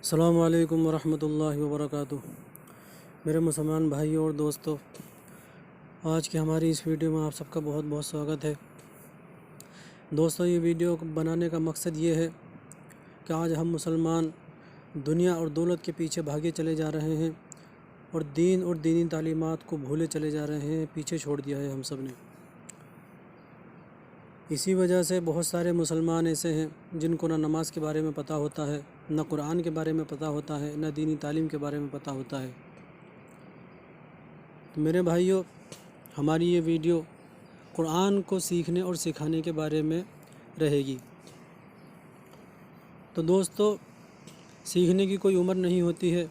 السلام علیکم ورحمۃ اللہ وبرکاتہ۔ میرے مسلمان بھائیوں اور دوستوں، آج کی ہماری اس ویڈیو میں آپ سب کا بہت بہت سواگت ہے۔ دوستوں، یہ ویڈیو بنانے کا مقصد یہ ہے کہ آج ہم مسلمان دنیا اور دولت کے پیچھے بھاگے چلے جا رہے ہیں اور دین اور دینی تعلیمات کو بھولے چلے جا رہے ہیں، پیچھے چھوڑ دیا ہے ہم سب نے۔ اسی وجہ سے بہت سارے مسلمان ایسے ہیں جن کو نہ نماز کے بارے میں پتہ ہوتا ہے، نہ قرآن کے بارے میں پتہ ہوتا ہے، نہ دینی تعلیم کے بارے میں پتہ ہوتا ہے۔ تو میرے بھائیوں، ہماری یہ ویڈیو قرآن کو سیکھنے اور سکھانے کے بارے میں رہے گی۔ تو دوستو، سیکھنے کی کوئی عمر نہیں ہوتی ہے،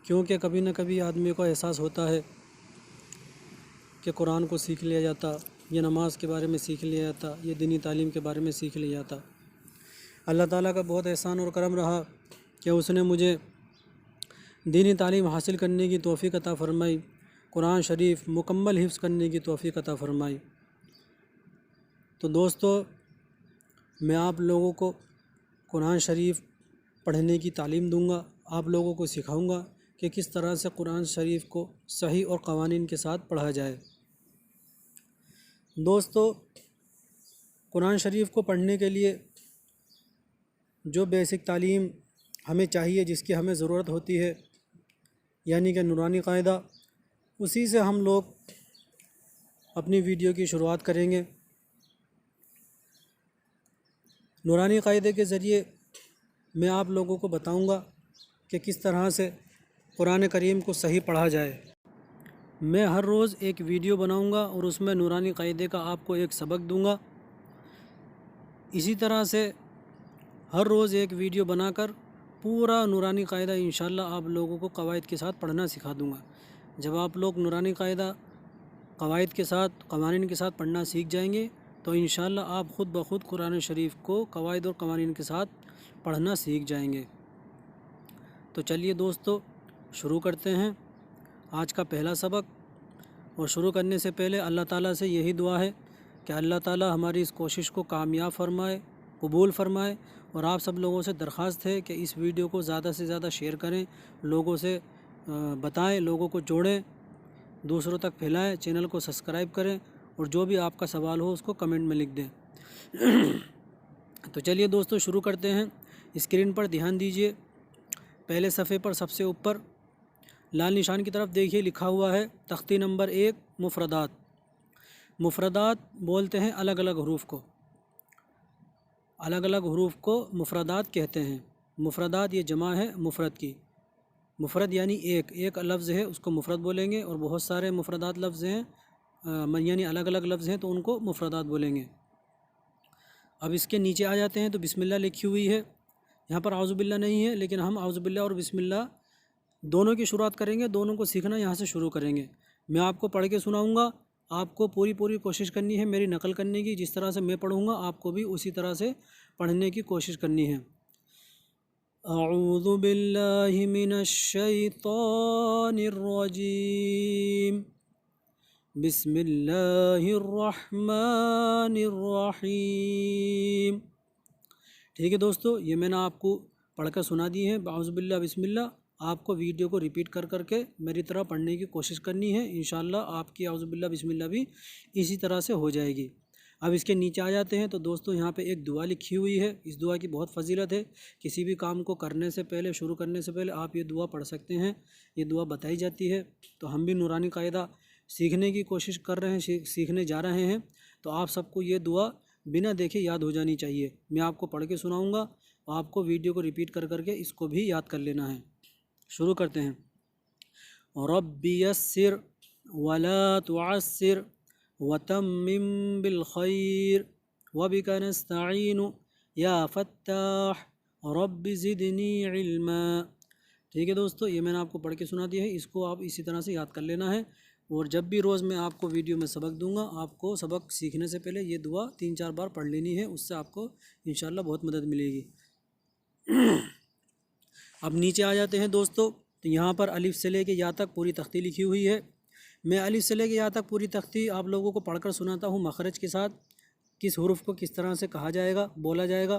کیونکہ کبھی نہ کبھی آدمی کو احساس ہوتا ہے کہ قرآن کو سیکھ لیا جاتا، یہ نماز کے بارے میں سیکھ لیا جاتا، یہ دینی تعلیم کے بارے میں سیکھ لیا جاتا۔ اللہ تعالیٰ کا بہت احسان اور کرم رہا کہ اس نے مجھے دینی تعلیم حاصل کرنے کی توفیق عطا فرمائی، قرآن شریف مکمل حفظ کرنے کی توفیق عطا فرمائی۔ تو دوستو، میں آپ لوگوں کو قرآن شریف پڑھنے کی تعلیم دوں گا، آپ لوگوں کو سکھاؤں گا کہ کس طرح سے قرآن شریف کو صحیح اور قوانین کے ساتھ پڑھا جائے۔ دوستو، قرآن شریف کو پڑھنے کے لیے جو بیسک تعلیم ہمیں چاہیے، جس کی ہمیں ضرورت ہوتی ہے، یعنی کہ نورانی قاعدہ، اسی سے ہم لوگ اپنی ویڈیو کی شروعات کریں گے۔ نورانی قاعدے کے ذریعے میں آپ لوگوں کو بتاؤں گا کہ کس طرح سے قرآن کریم کو صحیح پڑھا جائے۔ میں ہر روز ایک ویڈیو بناؤں گا اور اس میں نورانی قاعدے کا آپ کو ایک سبق دوں گا۔ اسی طرح سے ہر روز ایک ویڈیو بنا کر پورا نورانی قاعدہ انشاءاللہ آپ لوگوں کو قواعد کے ساتھ پڑھنا سکھا دوں گا۔ جب آپ لوگ نورانی قاعدہ قواعد کے ساتھ، قوانین کے ساتھ پڑھنا سیکھ جائیں گے تو انشاءاللہ آپ خود بخود قرآن شریف کو قواعد اور قوانین کے ساتھ پڑھنا سیکھ جائیں گے۔ تو چلیے دوستو، شروع کرتے ہیں آج کا پہلا سبق۔ اور شروع کرنے سے پہلے اللہ تعالیٰ سے یہی دعا ہے کہ اللہ تعالیٰ ہماری اس کوشش کو کامیاب فرمائے، قبول فرمائے، اور آپ سب لوگوں سے درخواست ہے کہ اس ویڈیو کو زیادہ سے زیادہ شیئر کریں، لوگوں سے بتائیں، لوگوں کو جوڑیں، دوسروں تک پھیلائیں، چینل کو سبسکرائب کریں، اور جو بھی آپ کا سوال ہو اس کو کمنٹ میں لکھ دیں۔ تو چلیے دوستو، شروع کرتے ہیں۔ اسکرین پر دھیان دیجیے، پہلے صفحے پر سب سے اوپر لال نشان کی طرف دیکھیے، لکھا ہوا ہے تختی نمبر 1 مفردات۔ مفردات بولتے ہیں الگ الگ حروف کو، الگ الگ حروف کو مفردات کہتے ہیں۔ مفردات یہ جمع ہے مفرد کی۔ مفرد یعنی ایک لفظ ہے، اس کو مفرد بولیں گے، اور بہت سارے مفردات لفظ ہیں یعنی الگ الگ لفظ ہیں تو ان کو مفردات بولیں گے۔ اب اس کے نیچے آ جاتے ہیں تو بسم اللہ لکھی ہوئی ہے، یہاں پر اعوذ باللہ نہیں ہے، لیکن ہم اعوذ باللہ اور بسم اللہ دونوں کی شروعات کریں گے، دونوں کو سیکھنا یہاں سے شروع کریں گے۔ میں آپ کو پڑھ کے سناؤں گا، آپ کو پوری کوشش کرنی ہے میری نقل کرنے کی، جس طرح سے میں پڑھوں گا آپ کو بھی اسی طرح سے پڑھنے کی کوشش کرنی ہے۔ اعوذ باللہ من الشیطان الرجیم، بسم اللہ الرحمن الرحیم۔ ٹھیک ہے دوستو، یہ میں نے آپ کو پڑھ کر سنا دی ہے، اعوذ باللہ بسم اللہ۔ آپ کو ویڈیو کو ریپیٹ کر کے میری طرح پڑھنے کی کوشش کرنی ہے، انشاءاللہ آپ کی اعوذ باللہ بسم اللہ بھی اسی طرح سے ہو جائے گی۔ اب اس کے نیچے آ جاتے ہیں تو دوستو، یہاں پہ ایک دعا لکھی ہوئی ہے، اس دعا کی بہت فضیلت ہے۔ کسی بھی کام کو کرنے سے پہلے، شروع کرنے سے پہلے آپ یہ دعا پڑھ سکتے ہیں، یہ دعا بتائی جاتی ہے۔ تو ہم بھی نورانی قاعدہ سیکھنے کی کوشش کر رہے ہیں، سیکھنے جا رہے ہیں، تو آپ سب کو یہ دعا بنا دیکھے یاد ہو جانی چاہیے۔ میں آپ کو پڑھ کے سناؤں گا، آپ کو ویڈیو کو ریپیٹ کر کے اس کو بھی یاد کر لینا ہے۔ شروع کرتے ہیں۔ رب یسر ولا تعسر وتمم بالخیر وبک نستعین یا فتاح رب زدنی علما۔ ٹھیک ہے دوستو، یہ میں نے آپ کو پڑھ کے سنا دیا ہے، اس کو آپ اسی طرح سے یاد کر لینا ہے، اور جب بھی روز میں آپ کو ویڈیو میں سبق دوں گا، آپ کو سبق سیکھنے سے پہلے یہ دعا 3-4 بار پڑھ لینی ہے، اس سے آپ کو انشاءاللہ بہت مدد ملے گی۔ اب نیچے آ جاتے ہیں دوستو، تو یہاں پر الف سے لے کے یا تک پوری تختی لکھی ہوئی ہے۔ میں الف سے لے کے یا تک پوری تختی آپ لوگوں کو پڑھ کر سناتا ہوں مخرج کے ساتھ، کس حرف کو کس طرح سے کہا جائے گا، بولا جائے گا۔